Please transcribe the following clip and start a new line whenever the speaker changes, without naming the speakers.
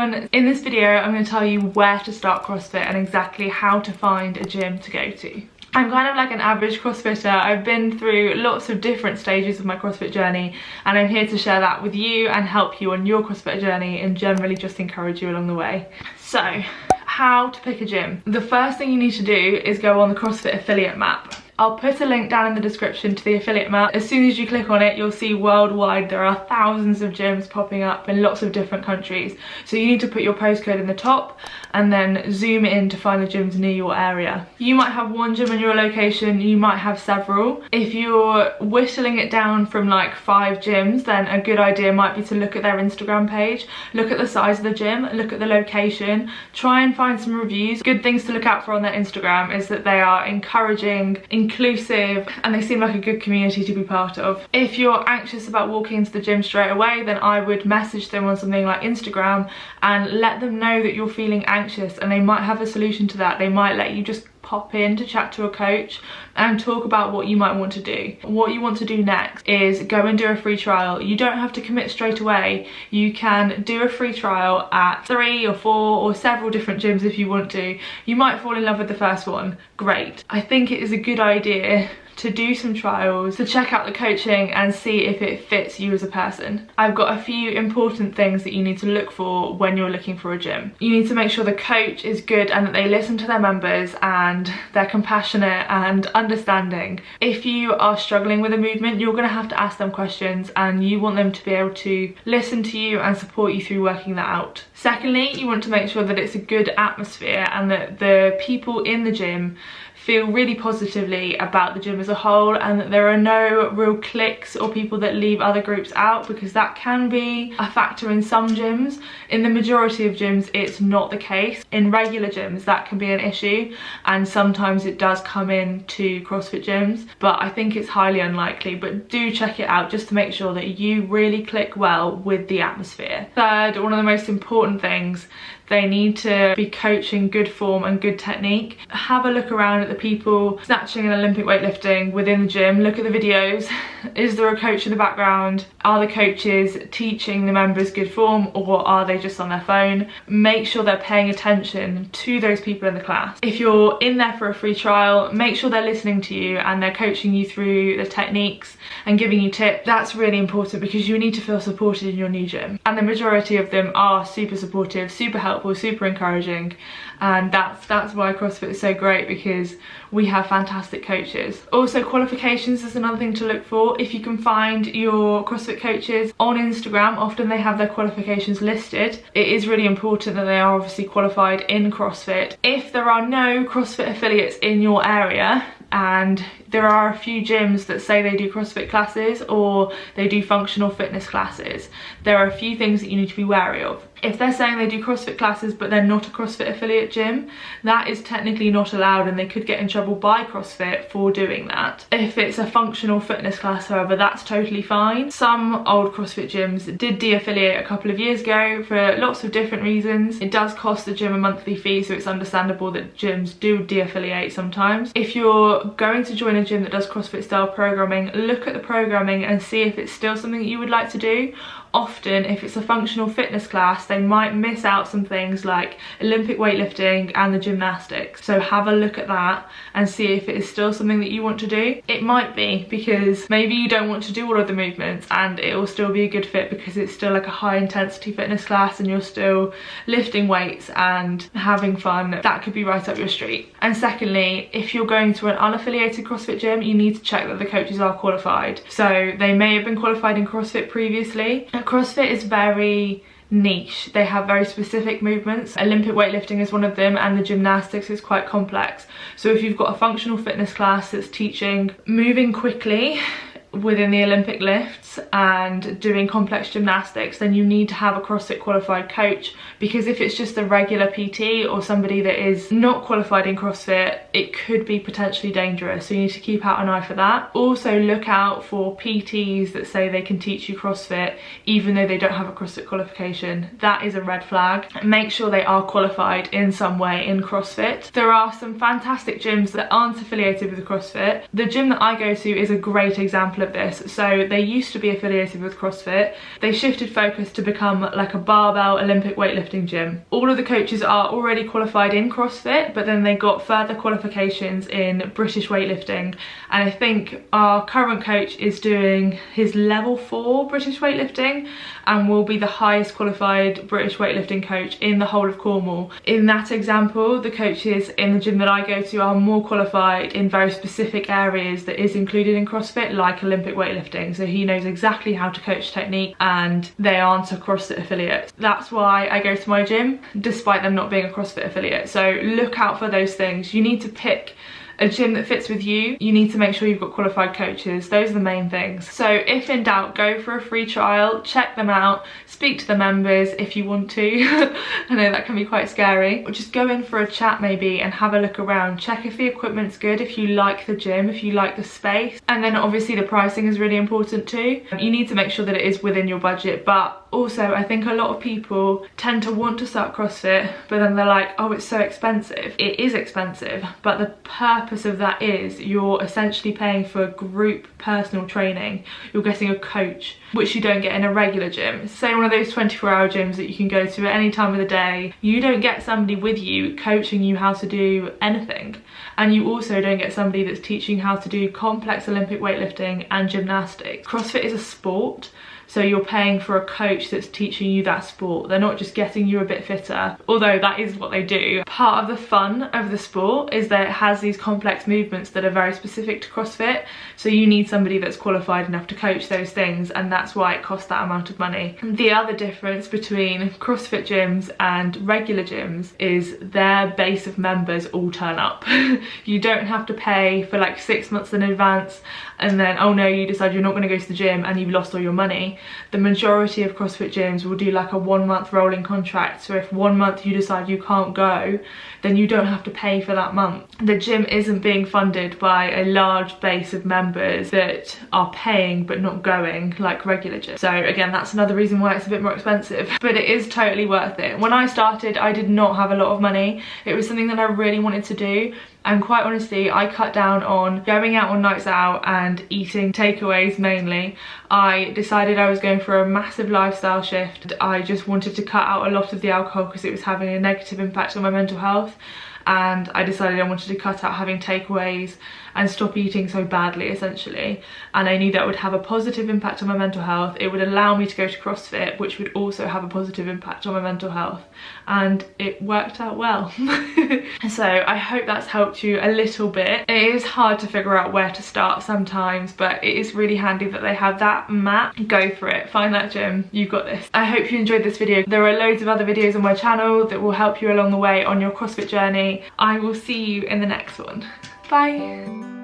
everyone, in this video I'm going to tell you where to start CrossFit and exactly how to find a gym to go to. I'm kind of like an average CrossFitter. I've been through lots of different stages of my CrossFit journey, and I'm here to share that with you and help you on your CrossFit journey and generally just encourage you along the way. So, how to pick a gym. The first thing you need to do is go on the CrossFit affiliate map. I'll put a link down in the description to the affiliate map. As soon as you click on it, you'll see worldwide there are thousands of gyms popping up in lots of different countries. So you need to put your postcode in the top and then zoom in to find the gyms near your area. You might have one gym in your location, you might have several. If you're whittling it down from like 5 gyms, then a good idea might be to look at their Instagram page, look at the size of the gym, look at the location, try and find some reviews. Good things to look out for on their Instagram is that they are encouraging, inclusive, and they seem like a good community to be part of. If you're anxious about walking into the gym straight away, then I would message them on something like Instagram and let them know that you're feeling anxious, and they might have a solution to that. They might let you just pop in to chat to a coach and talk about what you might want to do. What you want to do next is go and do a free trial. You don't have to commit straight away. You can do a free trial at 3 or 4 or several different gyms if you want to. You might fall in love with the first one. Great. I think it is a good idea to do some trials, to check out the coaching and see if it fits you as a person. I've got a few important things that you need to look for when you're looking for a gym. You need to make sure the coach is good and that they listen to their members and they're compassionate and understanding. If you are struggling with a movement, you're gonna have to ask them questions and you want them to be able to listen to you and support you through working that out. Secondly, you want to make sure that it's a good atmosphere and that the people in the gym feel really positively about the gym as a whole, and that there are no real cliques or people that leave other groups out, because that can be a factor in some gyms. In the majority of gyms it's not the case. In regular gyms that can be an issue, and sometimes it does come into CrossFit gyms, but I think it's highly unlikely. But do check it out just to make sure that you really click well with the atmosphere. Third, one of the most important things, they need to be coaching good form and good technique. Have a look around at the people snatching and Olympic weightlifting within the gym. Look at the videos. Is there a coach in the background? Are the coaches teaching the members good form, or are they just on their phone? Make sure they're paying attention to those people in the class. If you're in there for a free trial, make sure they're listening to you and they're coaching you through the techniques and giving you tips. That's really important because you need to feel supported in your new gym. And the majority of them are super supportive, super helpful, super encouraging, and that's why CrossFit is so great, because we have fantastic coaches. Also, qualifications is another thing to look for. If you can find your CrossFit coaches on Instagram, often they have their qualifications listed. It is really important that they are obviously qualified in CrossFit. If there are no CrossFit affiliates in your area, and there are a few gyms that say they do CrossFit classes or they do functional fitness classes, there are a few things that you need to be wary of. If they're saying they do CrossFit classes but they're not a CrossFit affiliate gym, that is technically not allowed and they could get in trouble by CrossFit for doing that. If it's a functional fitness class, however, that's totally fine. Some old CrossFit gyms did de-affiliate a couple of years ago for lots of different reasons. It does cost the gym a monthly fee, so it's understandable that gyms do de-affiliate sometimes. If you're going to join a gym that does CrossFit style programming, look at the programming and see if it's still something that you would like to do. Often, if it's a functional fitness class, they might miss out some things like Olympic weightlifting and the gymnastics. So have a look at that and see if it is still something that you want to do. It might be, because maybe you don't want to do all of the movements and it will still be a good fit because it's still like a high intensity fitness class and you're still lifting weights and having fun. That could be right up your street. And secondly, if you're going to an unaffiliated CrossFit gym, you need to check that the coaches are qualified. So they may have been qualified in CrossFit previously. CrossFit is very niche. They have very specific movements. Olympic weightlifting is one of them, and the gymnastics is quite complex. So if you've got a functional fitness class that's teaching moving quickly within the Olympic lifts and doing complex gymnastics, then you need to have a CrossFit qualified coach, because if it's just a regular PT or somebody that is not qualified in CrossFit, it could be potentially dangerous, so you need to keep out an eye for that. Also look out for PTs that say they can teach you CrossFit even though they don't have a CrossFit qualification. That is a red flag. Make sure they are qualified in some way in CrossFit. There are some fantastic gyms that aren't affiliated with CrossFit. The gym that I go to is a great example example of this. So they used to be affiliated with CrossFit. They shifted focus to become like a barbell Olympic weightlifting gym. All of the coaches are already qualified in CrossFit, but then they got further qualifications in British weightlifting. And I think our current coach is doing his level 4 British weightlifting and will be the highest qualified British weightlifting coach in the whole of Cornwall. In that example, the coaches in the gym that I go to are more qualified in very specific areas that is included in CrossFit, like Olympic weightlifting. So he knows exactly how to coach technique, and they aren't a CrossFit affiliate. That's why I go to my gym, despite them not being a CrossFit affiliate. So look out for those things. You need to pick a gym that fits with you. You need to make sure you've got qualified coaches. Those are the main things. So if in doubt, go for a free trial, check them out, speak to the members if you want to. I know that can be quite scary. Or just go in for a chat maybe and have a look around. Check if the equipment's good, if you like the gym, if you like the space. And then obviously the pricing is really important too. You need to make sure that it is within your budget, but also I think a lot of people tend to want to start CrossFit, but then they're like, oh, it's so expensive. It is expensive, but the purpose of that is you're essentially paying for group personal training. You're getting a coach, which you don't get in a regular gym. Say one of those 24-hour gyms that you can go to at any time of the day. You don't get somebody with you coaching you how to do anything. And you also don't get somebody that's teaching you how to do complex Olympic weightlifting and gymnastics. CrossFit is a sport. So you're paying for a coach that's teaching you that sport. They're not just getting you a bit fitter, although that is what they do. Part of the fun of the sport is that it has these complex movements that are very specific to CrossFit. So you need somebody that's qualified enough to coach those things, and that's why it costs that amount of money. The other difference between CrossFit gyms and regular gyms is their base of members all turn up. You don't have to pay for like 6 months in advance and then, oh no, you decide you're not going to go to the gym and you've lost all your money. The majority of CrossFit gyms will do like a 1 month rolling contract. So if 1 month you decide you can't go, then you don't have to pay for that month. The gym isn't being funded by a large base of members that are paying but not going like regular gyms. So again, that's another reason why it's a bit more expensive, but it is totally worth it. When I started, I did not have a lot of money. It was something that I really wanted to do. And quite honestly, I cut down on going out on nights out and eating takeaways mainly. I decided I was going for a massive lifestyle shift. I just wanted to cut out a lot of the alcohol because it was having a negative impact on my mental health. And I decided I wanted to cut out having takeaways and stop eating so badly, essentially. And I knew that would have a positive impact on my mental health. It would allow me to go to CrossFit, which would also have a positive impact on my mental health. And it worked out well. So I hope that's helped you a little bit. It is hard to figure out where to start sometimes, but it is really handy that they have that map. Go for it, find that gym, you've got this. I hope you enjoyed this video. There are loads of other videos on my channel that will help you along the way on your CrossFit journey. I will see you in the next one. Bye.